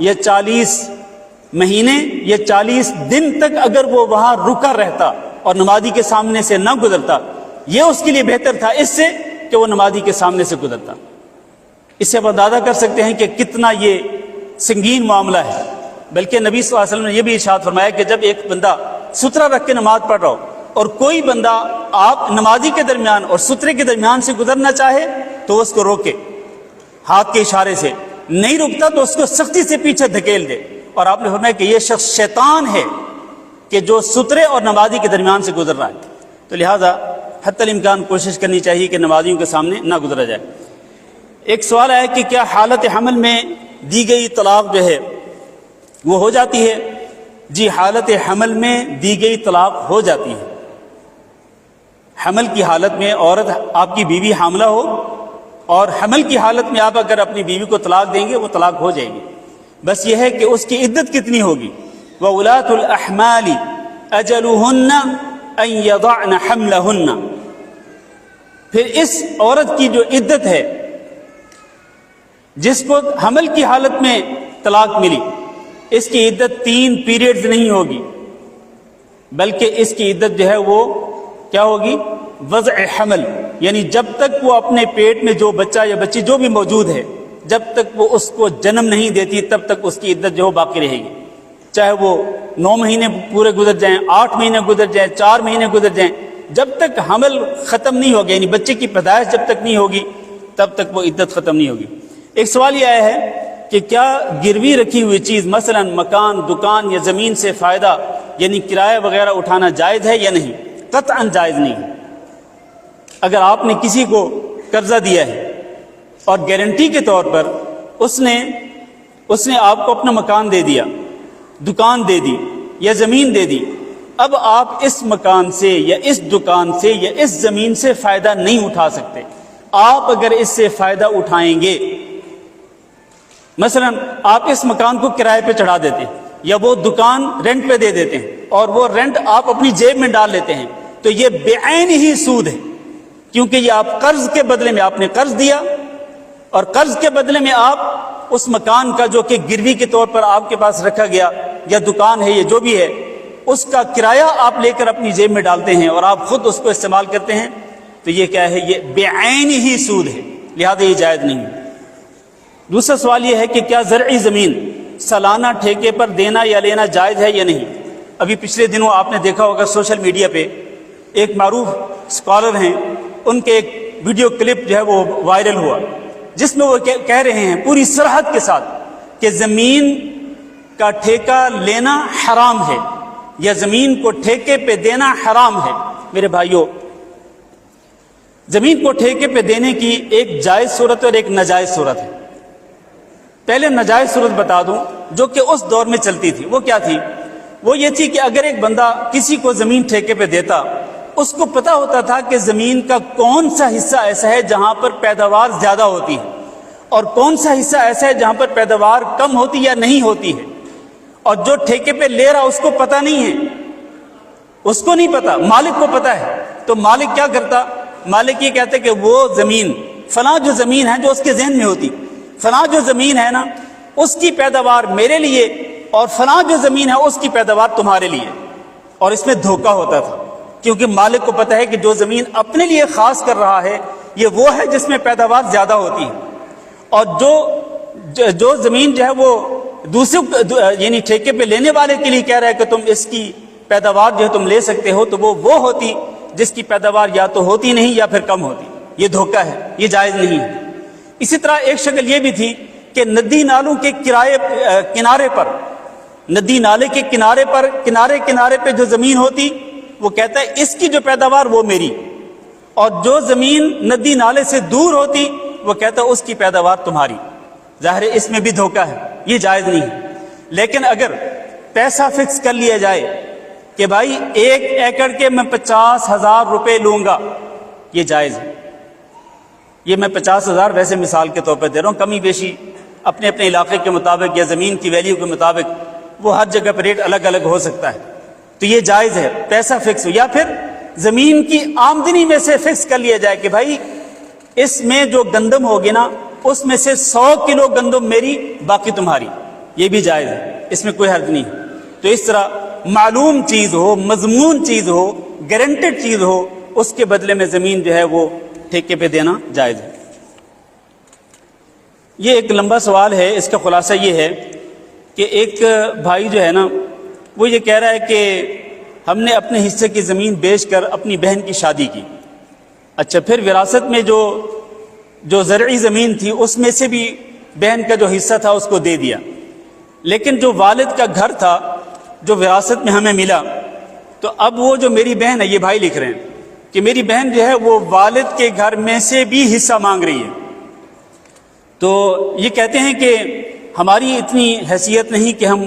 یا 40 مہینے یا 40 دن تک اگر وہ وہاں رکا رہتا اور نمازی کے سامنے سے نہ گزرتا، یہ اس کے لیے بہتر تھا اس سے کہ وہ نمازی کے سامنے سے گزرتا. اس سے آپ اندازہ کر سکتے ہیں کہ کتنا یہ سنگین معاملہ ہے. بلکہ نبی صلی اللہ علیہ وسلم نے یہ بھی ارشاد فرمایا کہ جب ایک بندہ سترہ رکھ کے نماز پڑھ رہا ہو اور کوئی بندہ آپ نمازی کے درمیان اور سترے کے درمیان سے گزرنا چاہے تو اس کو روکے ہاتھ کے اشارے سے، نہیں رکتا تو اس کو سختی سے پیچھے دھکیل دے. اور آپ نے فرمایا کہ یہ شخص شیطان ہے کہ جو سترے اور نمازی کے درمیان سے گزر رہا ہے. تو لہٰذا حتی الامکان کوشش کرنی چاہیے کہ نمازیوں کے سامنے نہ گزرا جائے. ایک سوال ہے کہ کیا حالت حمل میں دی گئی طلاق جو ہے وہ ہو جاتی ہے؟ جی، حالت حمل میں دی گئی طلاق ہو جاتی ہے. حمل کی حالت میں عورت، آپ کی بیوی حاملہ ہو اور حمل کی حالت میں آپ اگر اپنی بیوی کو طلاق دیں گے وہ طلاق ہو جائے گی. بس یہ ہے کہ اس کی عدت کتنی ہوگی. وَأُولَاتُ الْأَحْمَالِ أَجَلُهُنَّ أَن يَضَعْنَ حَمْلَهُنَّ. پھر اس عورت کی جو عدت ہے جس کو حمل کی حالت میں طلاق ملی، اس کی عدت 3 پیریڈز نہیں ہوگی بلکہ اس کی عدت جو ہے وہ کیا ہوگی؟ وضع حمل. یعنی جب تک وہ اپنے پیٹ میں جو بچہ یا بچی جو بھی موجود ہے جب تک وہ اس کو جنم نہیں دیتی تب تک اس کی عدت جو باقی رہے گی. چاہے وہ 9 مہینے پورے گزر جائیں، 8 مہینے گزر جائیں، 4 مہینے گزر جائیں، جب تک حمل ختم نہیں ہوگا، یعنی بچے کی پیدائش جب تک نہیں ہوگی تب تک وہ عدت ختم نہیں ہوگی. ایک سوال یہ آیا ہے کہ کیا گروی رکھی ہوئی چیز مثلا مکان، دکان یا زمین سے فائدہ یعنی کرایہ وغیرہ اٹھانا جائز ہے یا نہیں؟ قطعاً جائز نہیں. اگر آپ نے کسی کو قرضہ دیا ہے اور گارنٹی کے طور پر اس نے آپ کو اپنا مکان دے دیا، دکان دے دی یا زمین دے دی، اب آپ اس مکان سے یا اس دکان سے یا اس زمین سے فائدہ نہیں اٹھا سکتے. آپ اگر اس سے فائدہ اٹھائیں گے، مثلا آپ اس مکان کو کرائے پہ چڑھا دیتے ہیں یا وہ دکان رینٹ پہ دے دیتے ہیں اور وہ رینٹ آپ اپنی جیب میں ڈال لیتے ہیں، تو یہ بعین ہی سود ہے. کیونکہ یہ آپ قرض کے بدلے میں آپ نے قرض دیا اور قرض کے بدلے میں آپ اس مکان کا جو کہ گروی کے طور پر آپ کے پاس رکھا گیا یا دکان ہے یا جو بھی ہے اس کا کرایہ آپ لے کر اپنی جیب میں ڈالتے ہیں اور آپ خود اس کو استعمال کرتے ہیں. تو یہ کیا ہے؟ یہ بعین ہی سود ہے، لہذا یہ جائز نہیں ہے. دوسرا سوال یہ ہے کہ کیا زرعی زمین سالانہ ٹھیکے پر دینا یا لینا جائز ہے یا نہیں؟ ابھی پچھلے دنوں آپ نے دیکھا ہوگا سوشل میڈیا پہ ایک معروف اسکالر ہیں، ان کے ایک ویڈیو کلپ جو ہے وہ وائرل ہوا جس میں وہ کہہ رہے ہیں پوری صراحت کے ساتھ کہ زمین کا ٹھیکہ لینا حرام ہے یا زمین کو ٹھیکے پہ دینا حرام ہے. میرے بھائیوں، زمین کو ٹھیکے پہ دینے کی ایک جائز صورت اور ایک ناجائز صورت ہے. پہلے ناجائز صورت بتا دوں جو کہ اس دور میں چلتی تھی. وہ کیا تھی؟ وہ یہ تھی کہ اگر ایک بندہ کسی کو زمین ٹھیکے پہ دیتا، اس کو پتا ہوتا تھا کہ زمین کا کون سا حصہ ایسا ہے جہاں پر پیداوار زیادہ ہوتی ہے اور کون سا حصہ ایسا ہے جہاں پر پیداوار کم ہوتی یا نہیں ہوتی ہے. اور جو ٹھیکے پہ لے رہا اس کو پتا نہیں ہے، اس کو نہیں پتا، مالک کو پتا ہے. تو مالک کیا کرتا؟ مالک یہ کہتے کہ وہ زمین فلاں جو زمین ہے جو اس کے ذہن میں ہوتی، فلاں جو زمین ہے نا اس کی پیداوار میرے لیے اور فلاں جو زمین ہے اس کی پیداوار تمہارے لیے. اور اس میں دھوکہ ہوتا تھا کیونکہ مالک کو پتا ہے کہ جو زمین اپنے لیے خاص کر رہا ہے یہ وہ ہے جس میں پیداوار زیادہ ہوتی ہے، اور جو زمین جو ہے وہ دوسرے یعنی ٹھیکے پہ لینے والے کے لیے کہہ رہا ہے کہ تم اس کی پیداوار جو ہے تم لے سکتے ہو، تو وہ ہوتی جس کی پیداوار یا تو ہوتی نہیں یا پھر کم ہوتی. یہ دھوکہ ہے، یہ جائز نہیں ہے. اسی طرح ایک شکل یہ بھی تھی کہ ندی نالوں کے کنارے پر، ندی نالے کے کنارے پہ جو زمین ہوتی وہ کہتا ہے اس کی جو پیداوار وہ میری، اور جو زمین ندی نالے سے دور ہوتی وہ کہتا ہے اس کی پیداوار تمہاری. ظاہر ہے اس میں بھی دھوکہ ہے، یہ جائز نہیں ہے. لیکن اگر پیسہ فکس کر لیا جائے کہ بھائی 1 ایکڑ کے میں 50,000 روپے لوں گا، یہ جائز ہے۔ یہ میں 50,000 ویسے مثال کے طور پہ دے رہا ہوں، کمی بیشی اپنے اپنے علاقے کے مطابق یا زمین کی ویلیو کے مطابق وہ ہر جگہ پہ ریٹ الگ الگ ہو سکتا ہے، تو یہ جائز ہے، پیسہ فکس ہو، یا پھر زمین کی آمدنی میں سے فکس کر لیا جائے کہ بھائی اس میں جو گندم ہوگی نا اس میں سے 100 کلو گندم میری، باقی تمہاری، یہ بھی جائز ہے، اس میں کوئی حرج نہیں ہے۔ تو اس طرح معلوم چیز ہو، مضمون چیز ہو، گارنٹیڈ چیز ہو، اس کے بدلے میں زمین جو ہے وہ ٹھیکے پہ دینا جائز ہے۔ یہ ایک لمبا سوال ہے، اس کا خلاصہ یہ ہے کہ ایک بھائی جو ہے نا وہ یہ کہہ رہا ہے کہ ہم نے اپنے حصے کی زمین بیچ کر اپنی بہن کی شادی کی، اچھا پھر وراثت میں جو زرعی زمین تھی اس میں سے بھی بہن کا جو حصہ تھا اس کو دے دیا، لیکن جو والد کا گھر تھا جو وراثت میں ہمیں ملا، تو اب وہ جو میری بہن ہے، یہ بھائی لکھ رہے ہیں کہ میری بہن جو ہے وہ والد کے گھر میں سے بھی حصہ مانگ رہی ہے۔ تو یہ کہتے ہیں کہ ہماری اتنی حیثیت نہیں کہ ہم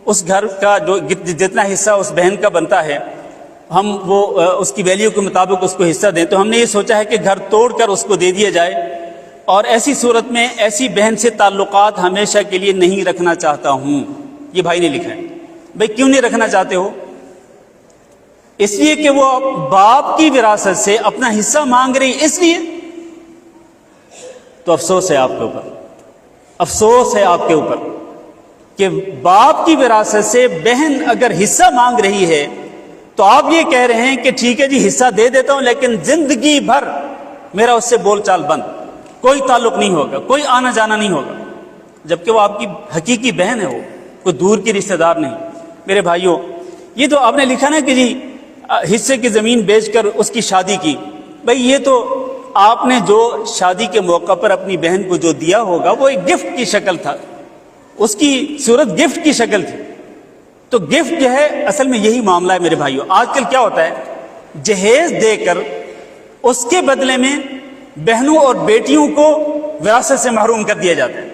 اس گھر کا جو جتنا حصہ اس بہن کا بنتا ہے ہم وہ اس کی ویلیو کے مطابق اس کو حصہ دیں، تو ہم نے یہ سوچا ہے کہ گھر توڑ کر اس کو دے دیا جائے، اور ایسی صورت میں ایسی بہن سے تعلقات ہمیشہ کے لیے نہیں رکھنا چاہتا ہوں۔ یہ بھائی نے لکھا ہے۔ بھائی کیوں نہیں رکھنا چاہتے ہو؟ اس لیے کہ وہ باپ کی وراثت سے اپنا حصہ مانگ رہی، اس لیے تو افسوس ہے آپ کے اوپر، افسوس ہے آپ کے اوپر کہ باپ کی وراثت سے بہن اگر حصہ مانگ رہی ہے تو آپ یہ کہہ رہے ہیں کہ ٹھیک ہے جی حصہ دے دیتا ہوں، لیکن زندگی بھر میرا اس سے بول چال بند، کوئی تعلق نہیں ہوگا، کوئی آنا جانا نہیں ہوگا، جبکہ وہ آپ کی حقیقی بہن ہے، وہ کوئی دور کی رشتہ دار نہیں۔ میرے بھائیوں، یہ تو آپ نے لکھا نا کہ جی حصے کی زمین بیچ کر اس کی شادی کی، بھائی یہ تو آپ نے جو شادی کے موقع پر اپنی بہن کو جو دیا ہوگا وہ ایک گفٹ کی شکل تھا، اس کی صورت گفٹ کی شکل تھی۔ تو گفٹ جو ہے اصل میں یہی معاملہ ہے میرے بھائیوں۔ آج کل کیا ہوتا ہے، جہیز دے کر اس کے بدلے میں بہنوں اور بیٹیوں کو وراثت سے محروم کر دیا جاتا ہے۔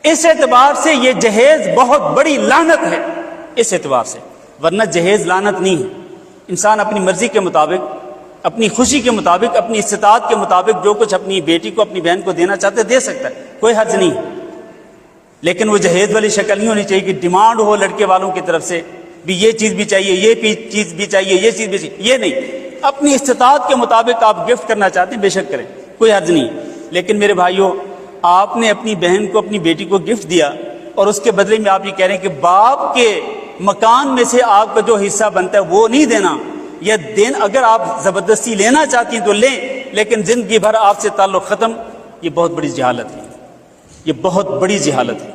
اس اعتبار سے یہ جہیز بہت بڑی لعنت ہے، اس اعتبار سے، ورنہ جہیز لعنت نہیں ہے۔ انسان اپنی مرضی کے مطابق، اپنی خوشی کے مطابق، اپنی استطاعت کے مطابق جو کچھ اپنی بیٹی کو اپنی بہن کو دینا چاہتے دے سکتا ہے، کوئی حرج نہیں ہے، لیکن وہ جہیز والی شکل نہیں ہونی چاہیے کہ ڈیمانڈ ہو لڑکے والوں کی طرف سے بھی یہ چیز بھی چاہیے، یہ چیز بھی چاہیے، یہ چیز بھی چاہیے، یہ نہیں۔ اپنی استطاعت کے مطابق آپ گفٹ کرنا چاہتے ہیں بے شک کریں، کوئی حرج نہیں، لیکن میرے بھائیوں آپ نے اپنی بہن کو اپنی بیٹی کو گفٹ دیا اور اس کے بدلے میں آپ یہ کہہ رہے ہیں کہ باپ کے مکان میں سے آپ کا جو حصہ بنتا ہے وہ نہیں دینا، یا اگر آپ زبردستی لینا چاہتی ہیں تو لیں، لیکن زندگی بھر آپ سے تعلق ختم۔ یہ بہت بڑی جہالت ہے، یہ بہت بڑی جہالت ہے،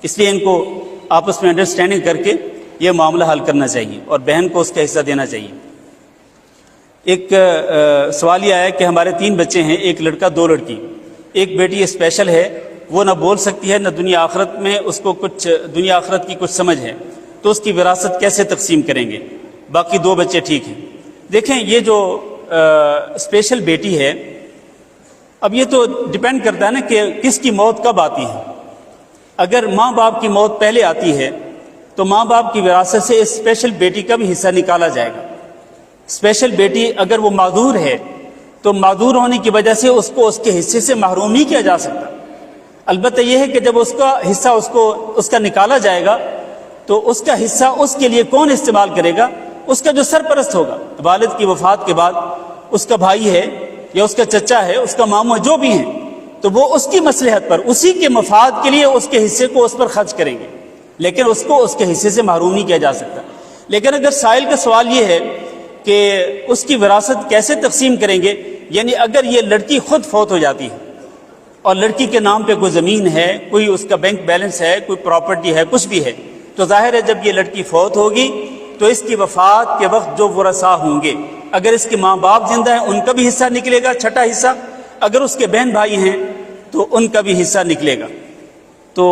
اس لیے ان کو آپس میں انڈرسٹینڈنگ کر کے یہ معاملہ حل کرنا چاہیے اور بہن کو اس کا حصہ دینا چاہیے۔ ایک سوال یہ آیا کہ ہمارے 3 بچے ہیں، 1 لڑکا 2 لڑکی، ایک بیٹی اسپیشل ہے، وہ نہ بول سکتی ہے نہ دنیا آخرت میں اس کو کچھ دنیا آخرت کی کچھ سمجھ ہے، تو اس کی وراثت کیسے تقسیم کریں گے؟ باقی 2 بچے ٹھیک ہیں۔ دیکھیں یہ جو اسپیشل بیٹی ہے، اب یہ تو ڈیپینڈ کرتا ہے نا کہ کس کی موت کب آتی ہے۔ اگر ماں باپ کی موت پہلے آتی ہے تو ماں باپ کی وراثت سے اسپیشل بیٹی کا بھی حصہ نکالا جائے گا۔ اسپیشل بیٹی اگر وہ معذور ہے تو معذور ہونے کی وجہ سے اس کو اس کے حصے سے محروم نہیں کیا جا سکتا۔ البتہ یہ ہے کہ جب اس کا حصہ اس کا نکالا جائے گا تو اس کا حصہ اس کے لیے کون استعمال کرے گا؟ اس کا جو سرپرست ہوگا، والد کی وفات کے بعد اس کا بھائی ہے یا اس کا چچا ہے، اس کا ماموں جو بھی ہیں، تو وہ اس کی مصلحت پر، اسی کے مفاد کے لیے اس کے حصے کو اس پر خرچ کریں گے، لیکن اس کو اس کے حصے سے محروم نہیں کیا جا سکتا۔ لیکن اگر سائل کا سوال یہ ہے کہ اس کی وراثت کیسے تقسیم کریں گے، یعنی اگر یہ لڑکی خود فوت ہو جاتی ہے اور لڑکی کے نام پہ کوئی زمین ہے، کوئی اس کا بینک بیلنس ہے، کوئی پراپرٹی ہے، کچھ بھی ہے، تو ظاہر ہے جب یہ لڑکی فوت ہوگی تو اس کی وفات کے وقت جو ورثاء ہوں گے، اگر اس کے ماں باپ زندہ ہیں ان کا بھی حصہ نکلے گا، چھٹا حصہ، اگر اس کے بہن بھائی ہیں تو ان کا بھی حصہ نکلے گا۔ تو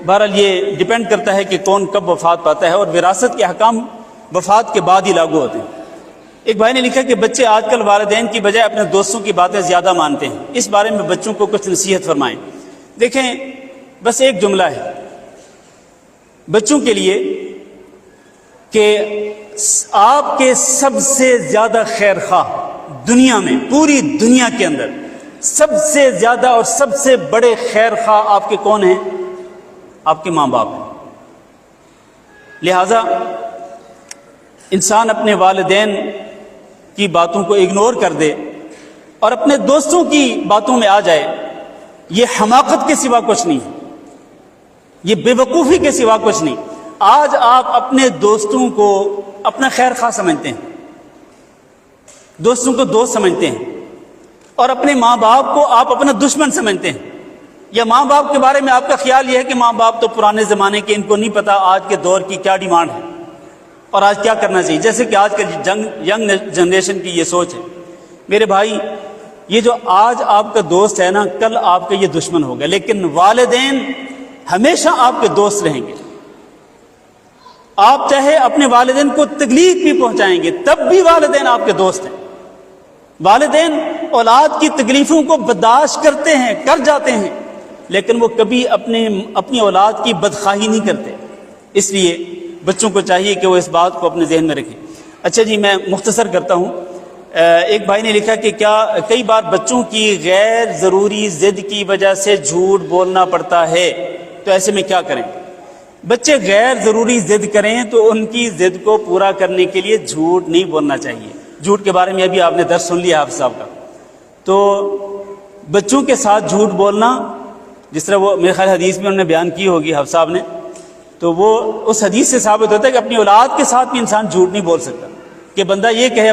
بہرحال یہ ڈیپینڈ کرتا ہے کہ کون کب وفات پاتا ہے، اور وراثت کے احکام وفات کے بعد ہی لاگو ہوتے ہیں۔ ایک بھائی نے لکھا کہ بچے آج کل والدین کی بجائے اپنے دوستوں کی باتیں زیادہ مانتے ہیں، اس بارے میں بچوں کو کچھ نصیحت فرمائیں۔ دیکھیں بس ایک جملہ ہے بچوں کے لیے کہ آپ کے سب سے زیادہ خیر خواہ دنیا میں، پوری دنیا کے اندر سب سے زیادہ اور سب سے بڑے خیر خواہ آپ کے کون ہیں؟ آپ کے ماں باپ ہیں۔ لہذا انسان اپنے والدین کی باتوں کو اگنور کر دے اور اپنے دوستوں کی باتوں میں آ جائے، یہ حماقت کے سوا کچھ نہیں، یہ بے وقوفی کے سوا کچھ نہیں۔ آج آپ اپنے دوستوں کو اپنا خیر خواہ سمجھتے ہیں، دوستوں کو دوست سمجھتے ہیں، اور اپنے ماں باپ کو آپ اپنا دشمن سمجھتے ہیں، یا ماں باپ کے بارے میں آپ کا خیال یہ ہے کہ ماں باپ تو پرانے زمانے کے، ان کو نہیں پتا آج کے دور کی کیا ڈیمانڈ ہے اور آج کیا کرنا چاہیے، جیسے کہ آج کے ینگ جنریشن کی یہ سوچ ہے۔ میرے بھائی، یہ جو آج آپ کا دوست ہے نا، کل آپ کا یہ دشمن ہوگا، لیکن والدین ہمیشہ آپ کے دوست رہیں گے۔ آپ چاہے اپنے والدین کو تکلیف بھی پہنچائیں گے، تب بھی والدین آپ کے دوست ہیں۔ والدین اولاد کی تکلیفوں کو برداشت کرتے ہیں، کر جاتے ہیں، لیکن وہ کبھی اپنی اولاد کی بدخواہی نہیں کرتے۔ اس لیے بچوں کو چاہیے کہ وہ اس بات کو اپنے ذہن میں رکھیں۔ اچھا جی، میں مختصر کرتا ہوں۔ ایک بھائی نے لکھا کہ کیا کئی بار بچوں کی غیر ضروری ضد کی وجہ سے جھوٹ بولنا پڑتا ہے، تو ایسے میں کیا کریں؟ بچے غیر ضروری ضد کریں تو ان کی ضد کو پورا کرنے کے لیے جھوٹ نہیں بولنا چاہیے۔ جھوٹ کے بارے میں ابھی آپ نے درس سن لیا حافظ صاحب کا۔ تو بچوں کے ساتھ جھوٹ بولنا، جس طرح وہ میرے خیال حدیث میں انہوں نے بیان کی ہوگی حافظ صاحب نے، تو وہ اس حدیث سے ثابت ہوتا ہے کہ اپنی اولاد کے ساتھ بھی انسان جھوٹ نہیں بول سکتا۔ کہ بندہ یہ کہے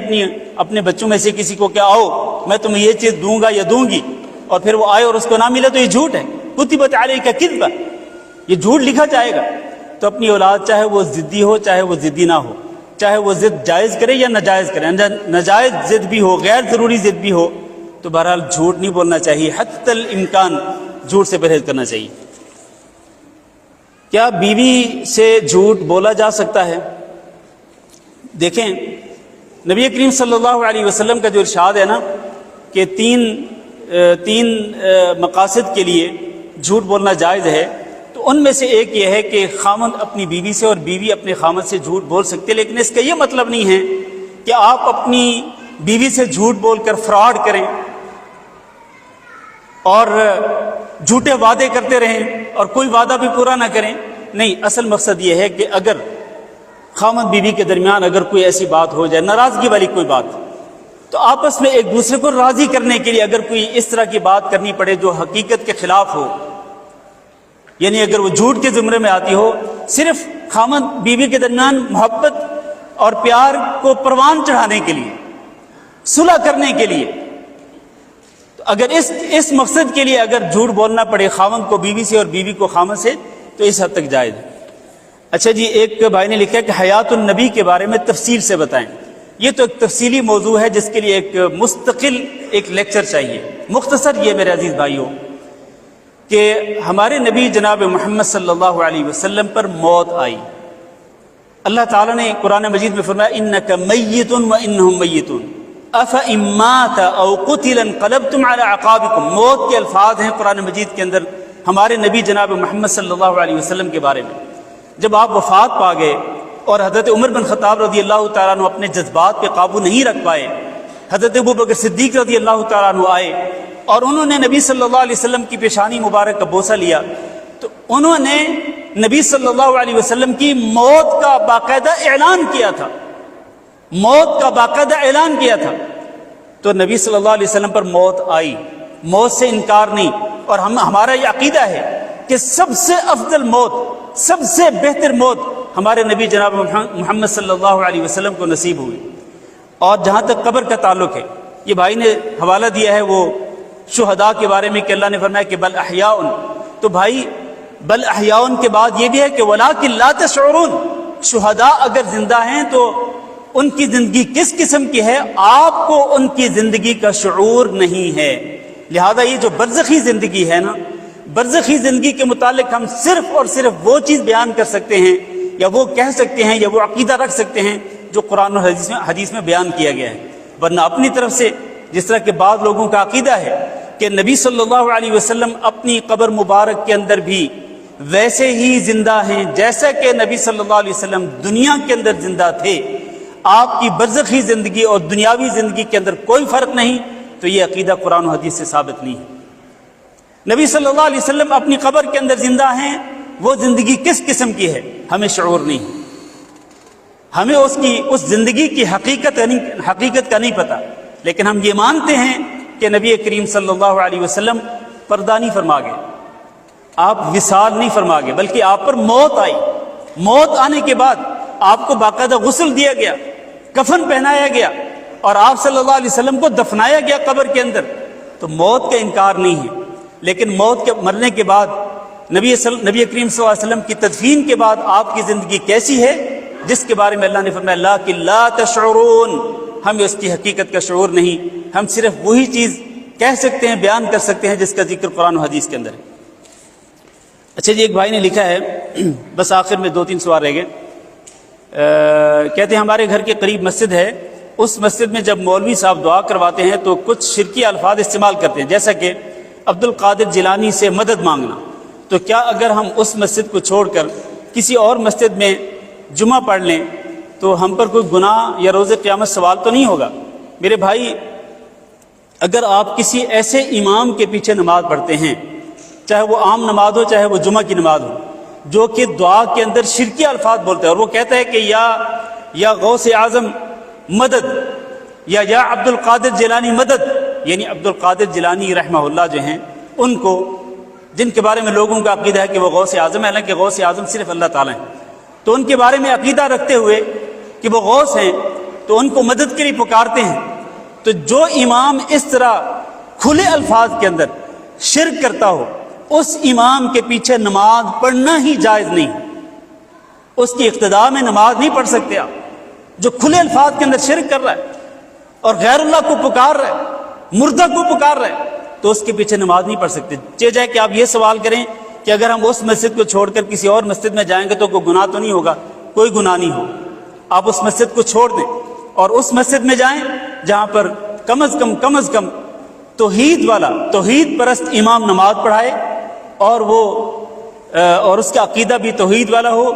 اپنے بچوں میں سے کسی کو کہ آؤ میں تمہیں یہ چیز دوں گا یا دوں گی، اور پھر وہ آئے اور اس کو نہ ملے، تو یہ جھوٹ ہے۔ کتبت علیک کذب، یہ جھوٹ لکھا جائے گا۔ تو اپنی اولاد چاہے وہ ضدی ہو چاہے وہ ضدی نہ ہو، چاہے وہ ضد جائز کرے یا ناجائز کرے، ناجائز ضد بھی ہو، غیر ضروری ضد بھی ہو، تو بہرحال جھوٹ نہیں بولنا چاہیے۔ حتی الامکان جھوٹ سے پرہیز کرنا چاہیے۔ کیا بیوی سے جھوٹ بولا جا سکتا ہے؟ دیکھیں، نبی کریم صلی اللہ علیہ وسلم کا جو ارشاد ہے نا کہ تین مقاصد کے لیے جھوٹ بولنا جائز ہے، تو ان میں سے ایک یہ ہے کہ خامند اپنی بیوی سے اور بیوی اپنے خامند سے جھوٹ بول سکتے، لیکن اس کا یہ مطلب نہیں ہے کہ آپ اپنی بیوی سے جھوٹ بول کر فراڈ کریں اور جھوٹے وعدے کرتے رہیں اور کوئی وعدہ بھی پورا نہ کریں۔ نہیں، اصل مقصد یہ ہے کہ اگر خامد بیوی کے درمیان اگر کوئی ایسی بات ہو جائے، ناراضگی والی کوئی بات، تو آپس میں ایک دوسرے کو راضی کرنے کے لیے اگر کوئی اس طرح کی بات کرنی پڑے جو حقیقت کے خلاف ہو، یعنی اگر وہ جھوٹ کے زمرے میں آتی ہو، صرف خامد بیوی کے درمیان محبت اور پیار کو پروان چڑھانے کے لیے، صلح کرنے کے لیے، تو اگر اس مقصد کے لیے اگر جھوٹ بولنا پڑے خامد کو بیوی سے اور بیوی کو خامد سے، تو اس حد تک جائز ہے۔ اچھا جی، ایک بھائی نے لکھا کہ حیات النبی کے بارے میں تفصیل سے بتائیں۔ یہ تو ایک تفصیلی موضوع ہے جس کے لیے ایک مستقل ایک لیکچر چاہیے۔ مختصر یہ میرے عزیز بھائیوں کہ ہمارے نبی جناب محمد صلی اللہ علیہ وسلم پر موت آئی۔ اللہ تعالیٰ نے قرآن مجید میں فرمایا انک میت و انہم میتون افإن مات او قتل انقلبتم علی اعقابکم۔ موت کے الفاظ ہیں قرآن مجید کے اندر ہمارے نبی جناب محمد صلی اللہ علیہ وسلم کے بارے میں۔ جب آپ وفات پا گئے اور حضرت عمر بن خطاب رضی اللہ تعالیٰ عنہ اپنے جذبات پہ قابو نہیں رکھ پائے، حضرت ابوبکر صدیق رضی اللہ تعالیٰ عنہ آئے اور انہوں نے نبی صلی اللہ علیہ وسلم کی پیشانی مبارک کا بوسہ لیا، تو انہوں نے نبی صلی اللہ علیہ وسلم کی موت کا باقاعدہ اعلان کیا تھا، موت کا باقاعدہ اعلان کیا تھا۔ تو نبی صلی اللہ علیہ وسلم پر موت آئی، موت سے انکار نہیں، اور ہمارا یہ عقیدہ ہے کہ سب سے افضل موت، سب سے بہتر موت ہمارے نبی جناب محمد صلی اللہ علیہ وسلم کو نصیب ہوئی۔ اور جہاں تک قبر کا تعلق ہے، یہ بھائی نے حوالہ دیا ہے وہ شہداء کے بارے میں کہ اللہ نے فرمایا کہ بل احیاء، تو بھائی بل احیاء کے بعد یہ بھی ہے کہ ولکن لا تشعرون، شہداء اگر زندہ ہیں تو ان کی زندگی کس قسم کی ہے آپ کو ان کی زندگی کا شعور نہیں ہے۔ لہذا یہ جو برزخی زندگی ہے نا، برزخی زندگی کے متعلق ہم صرف اور صرف وہ چیز بیان کر سکتے ہیں یا وہ کہہ سکتے ہیں یا وہ عقیدہ رکھ سکتے ہیں جو قرآن اور حدیث میں بیان کیا گیا ہے، ورنہ اپنی طرف سے جس طرح کہ بعض لوگوں کا عقیدہ ہے کہ نبی صلی اللہ علیہ وسلم اپنی قبر مبارک کے اندر بھی ویسے ہی زندہ ہیں جیسا کہ نبی صلی اللہ علیہ وسلم دنیا کے اندر زندہ تھے، آپ کی برزخی زندگی اور دنیاوی زندگی کے اندر کوئی فرق نہیں، تو یہ عقیدہ قرآن و حدیث سے ثابت نہیں ہے۔ نبی صلی اللہ علیہ وسلم اپنی قبر کے اندر زندہ ہیں، وہ زندگی کس قسم کی ہے ہمیں شعور نہیں، ہمیں اس زندگی کی حقیقت کا نہیں پتہ، لیکن ہم یہ مانتے ہیں کہ نبی کریم صلی اللہ علیہ وسلم پردہ نہیں فرما گئے، آپ وصال نہیں فرما گئے، بلکہ آپ پر موت آئی، موت آنے کے بعد آپ کو باقاعدہ غسل دیا گیا، کفن پہنایا گیا، اور آپ صلی اللہ علیہ وسلم کو دفنایا گیا قبر کے اندر۔ تو موت کا انکار نہیں ہے، لیکن موت کے مرنے کے بعد نبی کریم صلی اللہ علیہ وسلم کی تدفین کے بعد آپ کی زندگی کیسی ہے، جس کے بارے میں اللہ نے فرمایا لا کہ لا تشعرون، ہمیں اس کی حقیقت کا شعور نہیں، ہم صرف وہی چیز کہہ سکتے ہیں، بیان کر سکتے ہیں جس کا ذکر قرآن و حدیث کے اندر ہے۔ اچھا جی، ایک بھائی نے لکھا ہے، بس آخر میں 2-3 سوال رہ گئے، کہتے ہیں ہمارے گھر کے قریب مسجد ہے، اس مسجد میں جب مولوی صاحب دعا کرواتے ہیں تو کچھ شرکی الفاظ استعمال کرتے ہیں، جیسا کہ عبد القادر جیلانی سے مدد مانگنا، تو کیا اگر ہم اس مسجد کو چھوڑ کر کسی اور مسجد میں جمعہ پڑھ لیں تو ہم پر کوئی گناہ یا روز قیامت سوال تو نہیں ہوگا؟ میرے بھائی، اگر آپ کسی ایسے امام کے پیچھے نماز پڑھتے ہیں، چاہے وہ عام نماز ہو چاہے وہ جمعہ کی نماز ہو، جو کہ دعا کے اندر شرکی الفاظ بولتا ہے، اور وہ کہتا ہے کہ یا غوث اعظم مدد، یا عبد القادر جیلانی مدد، یعنی عبد القادر جیلانی رحمہ اللہ جو ہیں، ان کو، جن کے بارے میں لوگوں کا عقیدہ ہے کہ وہ غوث اعظم ہے، حالانکہ غوث اعظم صرف اللہ تعالیٰ ہیں، تو ان کے بارے میں عقیدہ رکھتے ہوئے کہ وہ غوث ہیں تو ان کو مدد کے لیے پکارتے ہیں۔ تو جو امام اس طرح کھلے الفاظ کے اندر شرک کرتا ہو، اس امام کے پیچھے نماز پڑھنا ہی جائز نہیں، اس کی اقتداء میں نماز نہیں پڑھ سکتے آپ۔ جو کھلے الفاظ کے اندر شرک کر رہا ہے اور غیر اللہ کو پکار رہا ہے، مردہ کو پکار رہا ہے، تو اس کے پیچھے نماز نہیں پڑھ سکتے۔ چاہے کہ آپ یہ سوال کریں کہ اگر ہم اس مسجد کو چھوڑ کر کسی اور مسجد میں جائیں گے تو کوئی گناہ تو نہیں ہوگا؟ کوئی گناہ نہیں ہو، آپ اس مسجد کو چھوڑ دیں اور اس مسجد میں جائیں جہاں پر کم از کم توحید پرست امام نماز پڑھائے، اور اس کا عقیدہ بھی توحید والا ہو،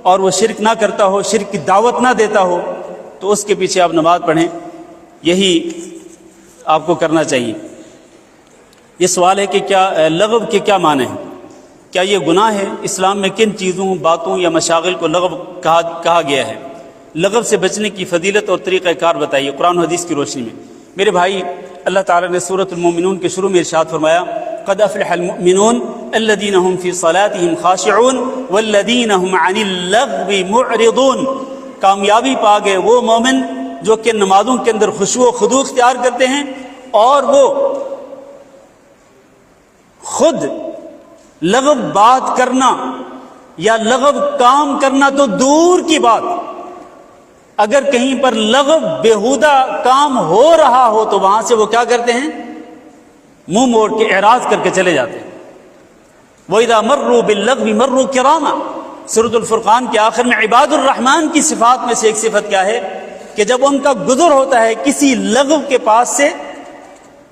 اور وہ شرک نہ کرتا ہو، شرک کی دعوت نہ دیتا ہو، تو اس کے پیچھے آپ نماز پڑھیں، یہی آپ کو کرنا چاہیے۔ یہ سوال ہے کہ کیا لغو کے کیا معنی ہیں؟ کیا یہ گناہ ہے؟ اسلام میں کن چیزوں، باتوں یا مشاغل کو لغو کہا گیا ہے؟ لغو سے بچنے کی فضیلت اور طریقہ کار بتائیے قرآن و حدیث کی روشنی میں۔ میرے بھائی، اللہ تعالیٰ نے سورۃ المومنون کے شروع میں ارشاد فرمایا قد افلح المؤمنون الذين هم في صلاتهم خاشعون والذين هم عن اللغو معرضون، کامیابی پا گئے وہ مومن جو کہ نمازوں کے اندر خشوع و خضوع اختیار کرتے ہیں، اور وہ خود لغو بات کرنا یا لغو کام کرنا تو دور کی بات، اگر کہیں پر لغو بیہودہ کام ہو رہا ہو تو وہاں سے وہ کیا کرتے ہیں؟ منہ موڑ کے اعراض کر کے چلے جاتے ہیں۔ وَإِذَا مَرُّوا بِاللَّغْوِ مَرُّوا كِرَامًا، سورۃ الفرقان کے آخر میں عباد الرحمن کی صفات میں سے ایک صفت کیا ہے کہ جب ان کا گزر ہوتا ہے کسی لغو کے پاس سے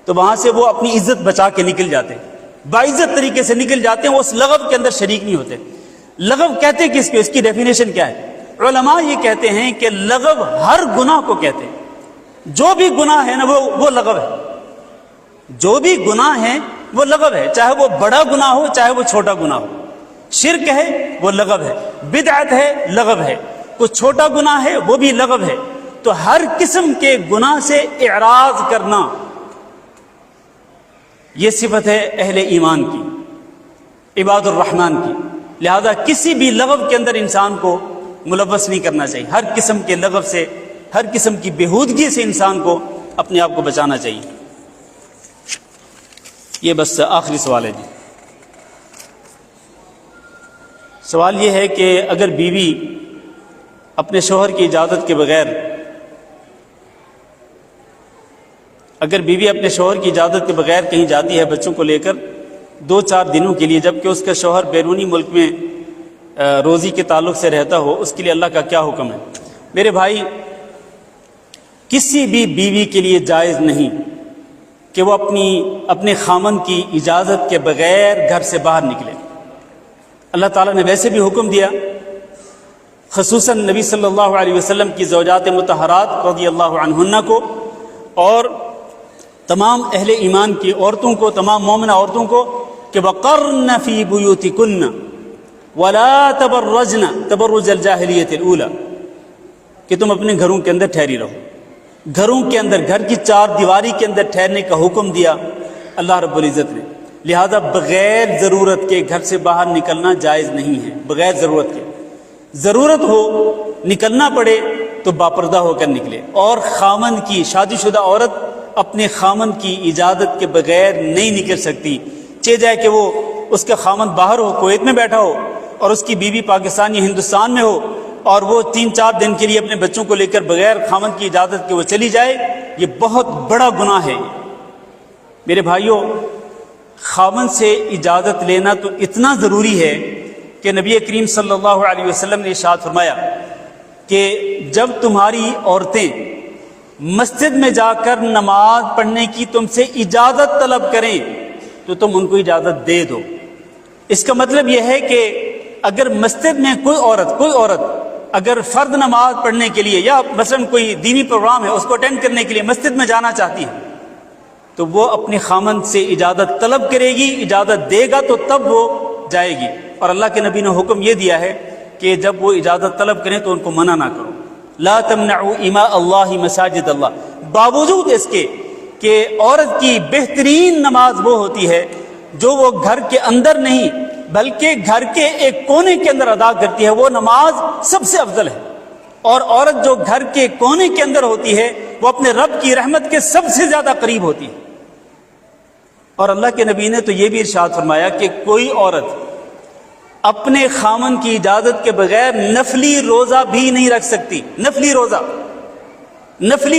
تو وہاں سے وہ اپنی عزت بچا کے نکل جاتے ہیں، باعزت طریقے سے نکل جاتے ہیں، وہ اس لغو کے اندر شریک نہیں ہوتے۔ لغو کہتے کس کو؟ اس کی ڈیفینیشن کیا ہے؟ علماء یہ کہتے ہیں کہ لغو ہر گناہ کو کہتے ہیں، جو بھی گناہ ہے نا وہ لغو ہے، جو بھی گناہ ہے وہ لغو ہے، چاہے وہ بڑا گناہ ہو چاہے وہ چھوٹا گناہ ہو، شرک ہے وہ لغو ہے، بدعت ہے لغو ہے، کوئی چھوٹا گناہ ہے وہ بھی لغو ہے۔ تو ہر قسم کے گناہ سے اعراض کرنا یہ صفت ہے اہل ایمان کی، عباد الرحمن کی، لہذا کسی بھی لغو کے اندر انسان کو ملوث نہیں کرنا چاہیے، ہر قسم کے لغو سے، ہر قسم کی بیہودگی سے انسان کو اپنے آپ کو بچانا چاہیے۔ یہ بس آخری سوال ہے جی۔ سوال یہ ہے کہ اگر بیوی اپنے شوہر کی اجازت کے بغیر کہیں جاتی ہے بچوں کو لے کر 2-4 دنوں کے لیے، جبکہ اس کا شوہر بیرونی ملک میں روزی کے تعلق سے رہتا ہو، اس کے لیے اللہ کا کیا حکم ہے؟ میرے بھائی، کسی بھی بیوی کے لیے جائز نہیں کہ وہ اپنے خامن کی اجازت کے بغیر گھر سے باہر نکلے۔ اللہ تعالیٰ نے ویسے بھی حکم دیا خصوصاً نبی صلی اللہ علیہ وسلم کی زوجات مطہرات رضی اللہ عنہن کو اور تمام اہل ایمان کی عورتوں کو، تمام مومنہ عورتوں کو کہ وَقَرْنَ فِي بُيُوتِكُنَّ وَلَا تَبَرَّجْنَ تَبَرُّجَ الْجَاهِلِيَّةِ الْأُولَى، کہ تم اپنے گھروں کے اندر ٹھہری رہو۔ گھروں کے اندر، گھر کی چار دیواری کے اندر ٹھہرنے کا حکم دیا اللہ رب العزت نے، لہذا بغیر ضرورت کے گھر سے باہر نکلنا جائز نہیں ہے۔ بغیر ضرورت کے، ضرورت ہو نکلنا پڑے تو باپردہ ہو کر نکلے، اور خامند کی، شادی شدہ عورت اپنے خامند کی اجازت کے بغیر نہیں نکل سکتی، چاہے جائے کہ وہ اس کا خامند باہر ہو، کویت میں بیٹھا ہو، اور اس کی بیوی پاکستان یا ہندوستان میں ہو، اور وہ 3-4 دن کے لیے اپنے بچوں کو لے کر بغیر خامند کی اجازت کے وہ چلی جائے، یہ بہت بڑا گناہ ہے۔ میرے بھائیوں، خامند سے اجازت لینا تو اتنا ضروری ہے کہ نبی کریم صلی اللہ علیہ وسلم نے ارشاد فرمایا کہ جب تمہاری عورتیں مسجد میں جا کر نماز پڑھنے کی تم سے اجازت طلب کریں تو تم ان کو اجازت دے دو۔ اس کا مطلب یہ ہے کہ اگر مسجد میں کوئی عورت اگر فرض نماز پڑھنے کے لیے یا مثلا کوئی دینی پروگرام ہے اس کو اٹینڈ کرنے کے لیے مسجد میں جانا چاہتی ہے تو وہ اپنے خامند سے اجازت طلب کرے گی، اجازت دے گا تو تب وہ جائے گی۔ اور اللہ کے نبی نے حکم یہ دیا ہے کہ جب وہ اجازت طلب کریں تو ان کو منع نہ کرو۔ لا تمنعوا اماء اللہ مساجد اللہ، باوجود اس کے کہ عورت کی بہترین نماز وہ ہوتی ہے جو وہ گھر کے اندر نہیں بلکہ گھر کے ایک کونے کے اندر ادا کرتی ہے، وہ نماز سب سے افضل ہے۔ اور عورت جو گھر کے کونے کے اندر ہوتی ہے وہ اپنے رب کی رحمت کے سب سے زیادہ قریب ہوتی ہے۔ اور اللہ کے نبی نے تو یہ بھی ارشاد فرمایا کہ کوئی عورت اپنے خامن کی اجازت کے بغیر نفلی روزہ بھی نہیں رکھ سکتی۔ نفلی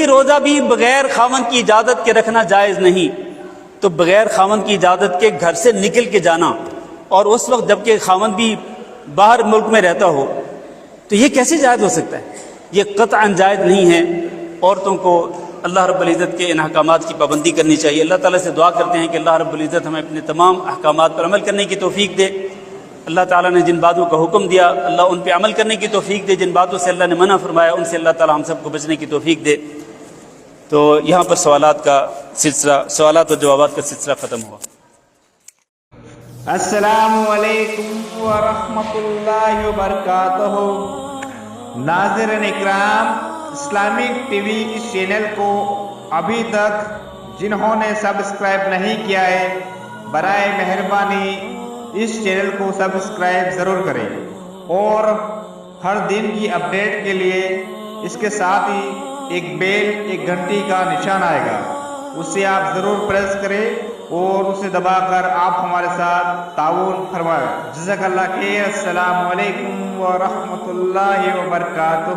روزہ بھی بغیر خامن کی اجازت کے رکھنا جائز نہیں۔ تو بغیر خامن کی اجازت کے گھر سے نکل کے جانا، اور اس وقت جب کہ خامن بھی باہر ملک میں رہتا ہو، تو یہ کیسے جائز ہو سکتا ہے؟ یہ قطعاً جائز نہیں ہے۔ عورتوں کو اللہ رب العزت کے ان احکامات کی پابندی کرنی چاہیے۔ اللہ تعالیٰ سے دعا کرتے ہیں کہ اللہ رب العزت ہمیں اپنے تمام احکامات پر عمل کرنے کی توفیق دے۔ اللہ تعالیٰ نے جن باتوں کا حکم دیا اللہ ان پہ عمل کرنے کی توفیق دے، جن باتوں سے اللہ نے منع فرمایا ان سے اللہ تعالیٰ ہم سب کو بچنے کی توفیق دے۔ تو یہاں پر سوالات اور جوابات کا سلسلہ ختم ہوا۔ السلام علیکم ورحمۃ اللہ وبرکاتہ۔ ناظرین اکرام، اسلامک ٹی وی اس چینل کو ابھی تک جنہوں نے سبسکرائب نہیں کیا ہے برائے مہربانی اس چینل کو سبسکرائب ضرور کریں، اور ہر دن کی اپڈیٹ کے لیے اس کے ساتھ ہی ایک گھنٹی کا نشان آئے گا، اس سے آپ ضرور پریس کریں اور اسے دبا کر آپ ہمارے ساتھ تعاون فرمائیں۔ جزاک اللہ خیر۔ السلام علیکم ورحمۃ اللہ وبرکاتہ۔